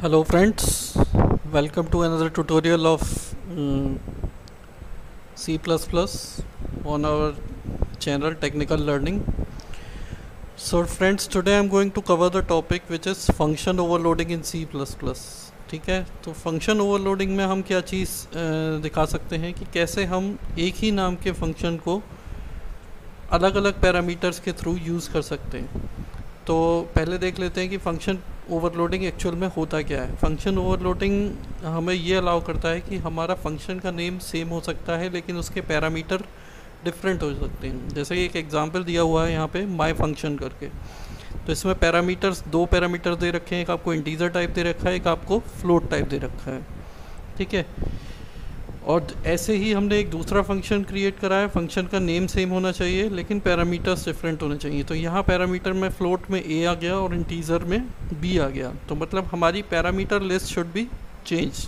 Hello friends, welcome to another tutorial of C++ on our channel Technical Learning. So friends, today I am going to cover the topic which is function overloading in C++. ठीक है, तो function overloading में हम क्या चीज़ दिखा सकते हैं कि कैसे हम एक ही नाम के फंक्शन को अलग अलग पैरामीटर्स के थ्रू यूज़ कर सकते हैं। तो पहले देख लेते हैं कि फंक्शन ओवरलोडिंग एक्चुअल में होता क्या है। फंक्शन ओवरलोडिंग हमें ये अलाउ करता है कि हमारा फंक्शन का नेम सेम हो सकता है लेकिन उसके पैरामीटर डिफरेंट हो सकते हैं। जैसे कि एक एग्जांपल दिया हुआ है यहाँ पे माय फंक्शन करके, तो इसमें पैरामीटर्स दो पैरामीटर दे रखे हैं, एक आपको इंटीजर टाइप दे रखा है, एक आपको फ्लोट टाइप दे रखा है। ठीक है, और ऐसे ही हमने एक दूसरा फंक्शन क्रिएट करा है, फंक्शन का नेम सेम होना चाहिए लेकिन पैरामीटर्स डिफरेंट होने चाहिए। तो यहाँ पैरामीटर में फ्लोट में a आ गया और इंटीजर में b आ गया, तो मतलब हमारी parameter list should be change.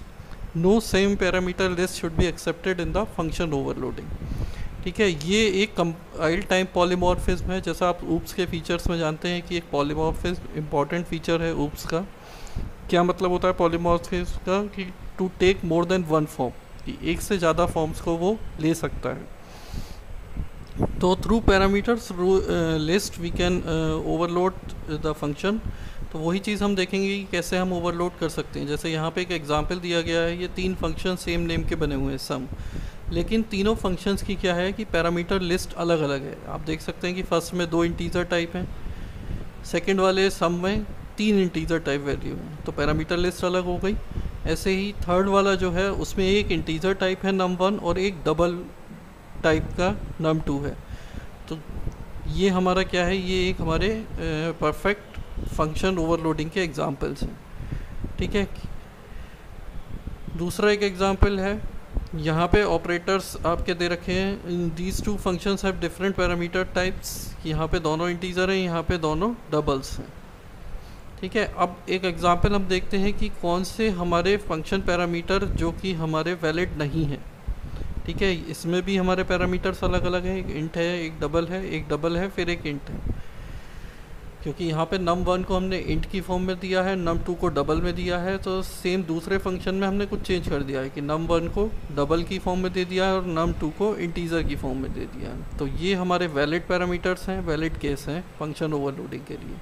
No same parameter list should be accepted in the function overloading. ठीक है, ये एक कंपाइल टाइम पॉलीमॉर्फिज्म है। जैसा आप ऊप्स के फीचर्स में जानते हैं कि एक पॉलीमॉर्फिज्म इंपॉर्टेंट फीचर है ऊप्स का। क्या मतलब होता है पॉलीमॉर्फिज्म का? कि to take more than one form, कि एक से ज़्यादा फॉर्म्स को वो ले सकता है। तो through parameters list we can overload the function. तो वही चीज़ हम देखेंगे कि कैसे हम ओवरलोड कर सकते हैं। जैसे यहाँ पे एक एग्जांपल दिया गया है, ये तीन फंक्शन सेम नेम के बने हुए हैं सम, लेकिन तीनों फंक्शंस की क्या है कि पैरामीटर लिस्ट अलग अलग है। आप देख सकते हैं कि फर्स्ट में दो इंटीजर टाइप हैं, सेकेंड वाले सम में तीन इंटीजर टाइप वैल्यू हैं, तो पैरामीटर लिस्ट अलग हो गई। ऐसे ही थर्ड वाला जो है उसमें एक इंटीजर टाइप है num1 और एक डबल टाइप का num2 है। तो ये हमारा क्या है, ये एक हमारे परफेक्ट फंक्शन ओवरलोडिंग के एग्जांपल्स हैं। ठीक है, दूसरा एक एग्जांपल है, यहाँ पे ऑपरेटर्स आपके दे रखे हैं। These two functions have different parameter types. यहाँ पे दोनों इंटीजर हैं, यहाँ पे दोनों डबल्स हैं। ठीक है, अब एक एग्जांपल हम देखते हैं कि कौन से हमारे फंक्शन पैरामीटर जो कि हमारे वैलिड नहीं है। ठीक है, इसमें भी हमारे पैरामीटर्स अलग अलग हैं, एक इंट है, एक डबल है, फिर एक इंट है। क्योंकि यहाँ पे num1 को हमने इंट की फॉर्म में दिया है, num2 को डबल में दिया है, तो सेम दूसरे फंक्शन में हमने कुछ चेंज कर दिया है कि num1 को डबल की फॉर्म में दे दिया है और num2 को इंटीजर की फॉर्म में दे दिया है। तो ये हमारे वैलिड पैरामीटर्स हैं, वैलिड केस हैं फंक्शन ओवरलोडिंग के लिए।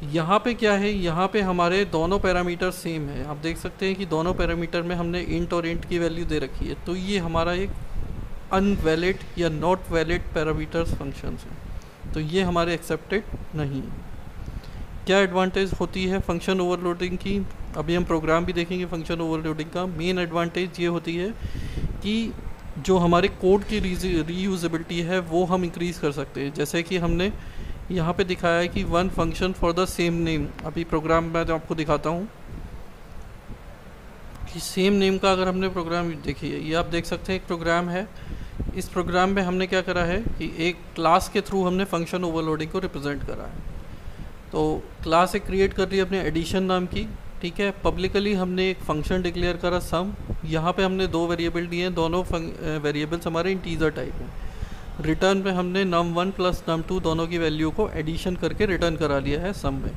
यहाँ पे क्या है, यहाँ पे हमारे दोनों पैरामीटर सेम है। आप देख सकते हैं कि दोनों पैरामीटर में हमने इंट और इंट की वैल्यू दे रखी है, तो ये हमारा एक अनवैलिड या नॉट वैलिड पैरामीटर्स फंक्शंस हैं, तो ये हमारे एक्सेप्टेड नहीं है। क्या एडवांटेज होती है फंक्शन ओवरलोडिंग की? अभी हम प्रोग्राम भी देखेंगे फंक्शन ओवरलोडिंग का। मेन एडवांटेज ये होती है कि जो हमारे कोड की रीयूजेबिलिटी है वो हम इंक्रीज़ कर सकते हैं। जैसे कि हमने यहाँ पे दिखाया है कि one function for the same name. अभी प्रोग्राम मैं जो आपको दिखाता हूँ कि सेम नेम का अगर हमने प्रोग्राम देखिए, ये आप देख सकते हैं एक प्रोग्राम है। इस प्रोग्राम में हमने क्या करा है कि एक क्लास के थ्रू हमने फंक्शन ओवरलोडिंग को रिप्रेजेंट करा है। तो क्लास एक क्रिएट कर रही है अपने एडिशन नाम की। ठीक है, पब्लिकली हमने एक फंक्शन डिक्लेयर करा सम। यहाँ पे हमने दो वेरिएबल दिए हैं, दोनों वेरिएबल्स हमारे इंटीजर टाइप हैं। रिटर्न में हमने num1 प्लस num2 दोनों की वैल्यू को एडिशन करके रिटर्न करा लिया है सम में।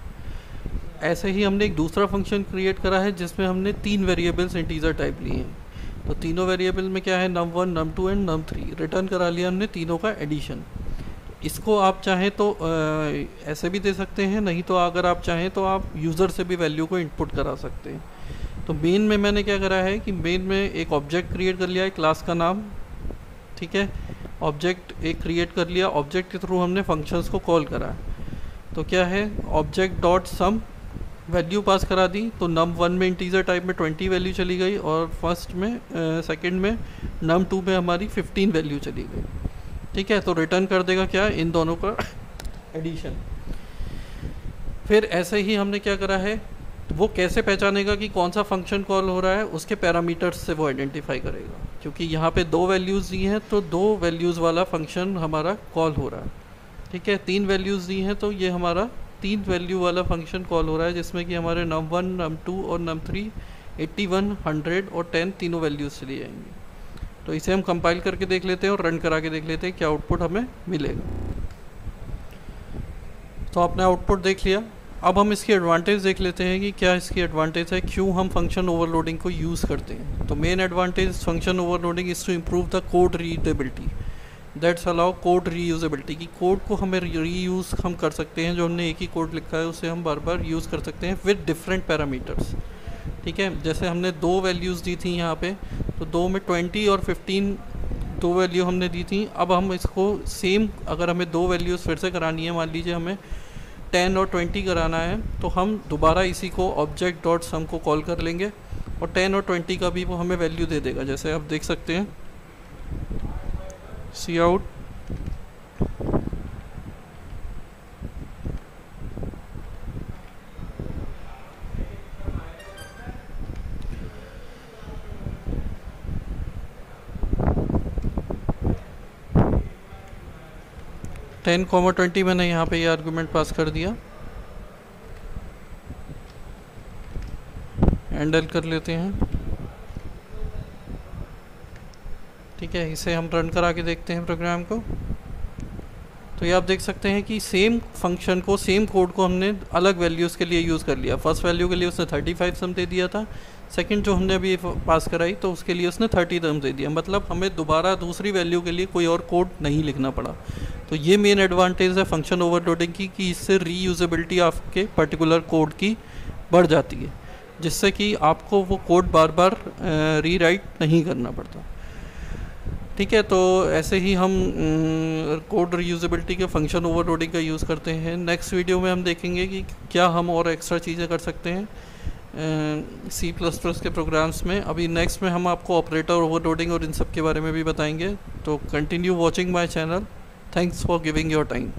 ऐसे ही हमने एक दूसरा फंक्शन क्रिएट करा है जिसमें हमने तीन वेरिएबल्स इंटीजर टाइप लिए हैं। तो तीनों वेरिएबल में क्या है, num1 num2 and num3 return करा लिया हमने तीनों का एडिशन। इसको आप चाहें तो ऐसे भी दे सकते हैं, नहीं तो अगर आप चाहें तो आप यूज़र से भी वैल्यू को इनपुट करा सकते हैं। तो मेन में मैंने क्या करा है कि मेन में एक ऑब्जेक्ट क्रिएट कर लिया है क्लास का नाम। ठीक है, ऑब्जेक्ट एक क्रिएट कर लिया, ऑब्जेक्ट के थ्रू हमने फंक्शंस को कॉल करा। तो क्या है, object dot some value pass करा दी, तो num1 में इंटीजर टाइप में 20 वैल्यू चली गई और फर्स्ट में सेकंड में num2 में हमारी 15 वैल्यू चली गई। ठीक है, तो रिटर्न कर देगा क्या, इन दोनों का एडिशन। फिर ऐसे ही हमने क्या करा है, वो कैसे पहचानेगा कि कौन सा फंक्शन कॉल हो रहा है, उसके पैरामीटर्स से वो आइडेंटिफाई करेगा। क्योंकि यहाँ पे दो वैल्यूज़ दी हैं तो दो वैल्यूज़ वाला फंक्शन हमारा कॉल हो रहा है। ठीक है, तीन वैल्यूज़ दी हैं तो ये हमारा तीन वैल्यू वाला फंक्शन कॉल हो रहा है, जिसमें कि हमारे num1 num2 और num3 81 100 और 10 तीनों वैल्यूज़ चली जाएंगी। तो इसे हम कंपाइल करके देख लेते हैं और रन करा के देख लेते हैं क्या आउटपुट हमें मिलेगा। तो आपने आउटपुट देख लिया, अब हम इसकी एडवांटेज देख लेते हैं कि क्या इसकी एडवांटेज है, क्यों हम फंक्शन ओवरलोडिंग को यूज़ करते हैं। तो main advantage function overloading is to improve the code readability, that's allow code reusability, की कोड को हमें रीयूज़ हम कर सकते हैं, जो हमने एक ही कोड लिखा है उसे हम बार बार यूज़ कर सकते हैं विद डिफरेंट पैरामीटर्स। ठीक है, जैसे हमने दो वैल्यूज़ दी थी यहाँ पे, तो दो में 20 और 15 दो वैल्यू हमने दी थी। अब हम इसको सेम, अगर हमें दो वैल्यूज़ फिर से करानी है, मान लीजिए हमें 10 और 20 कराना है, तो हम दोबारा इसी को ऑब्जेक्ट डॉट सम को कॉल कर लेंगे और 10 और 20 का भी वो हमें वैल्यू दे देगा। जैसे आप देख सकते हैं, सी आउट टेन कॉमा 20 मैंने यहाँ पे ये आर्गूमेंट पास कर दिया। हैंडल कर लेते हैं। ठीक है, इसे हम रन करा के देखते हैं प्रोग्राम को। तो ये आप देख सकते हैं कि सेम फंक्शन को, सेम कोड को हमने अलग वैल्यूज़ के लिए यूज़ कर लिया। फर्स्ट वैल्यू के लिए उसने 35 सम दे दिया था, सेकंड जो हमने अभी पास कराई तो उसके लिए उसने 30 सम दे दिया। मतलब हमें दोबारा दूसरी वैल्यू के लिए कोई और कोड नहीं लिखना पड़ा। तो ये मेन एडवांटेज है फंक्शन ओवरलोडिंग की, कि इससे रीयूजेबिलिटी आपके पर्टिकुलर कोड की बढ़ जाती है, जिससे कि आपको वो कोड बार बार रीराइट नहीं करना पड़ता। ठीक है, तो ऐसे ही हम कोड रीयूजेबिलिटी के फंक्शन ओवरलोडिंग का यूज़ करते हैं। नेक्स्ट वीडियो में हम देखेंगे कि क्या हम और एक्स्ट्रा चीज़ें कर सकते हैं C++ के प्रोग्राम्स में। अभी नेक्स्ट में हम आपको ऑपरेटर ओवरलोडिंग और इन सब के बारे में भी बताएंगे। तो continue watching my channel. Thanks for giving your time.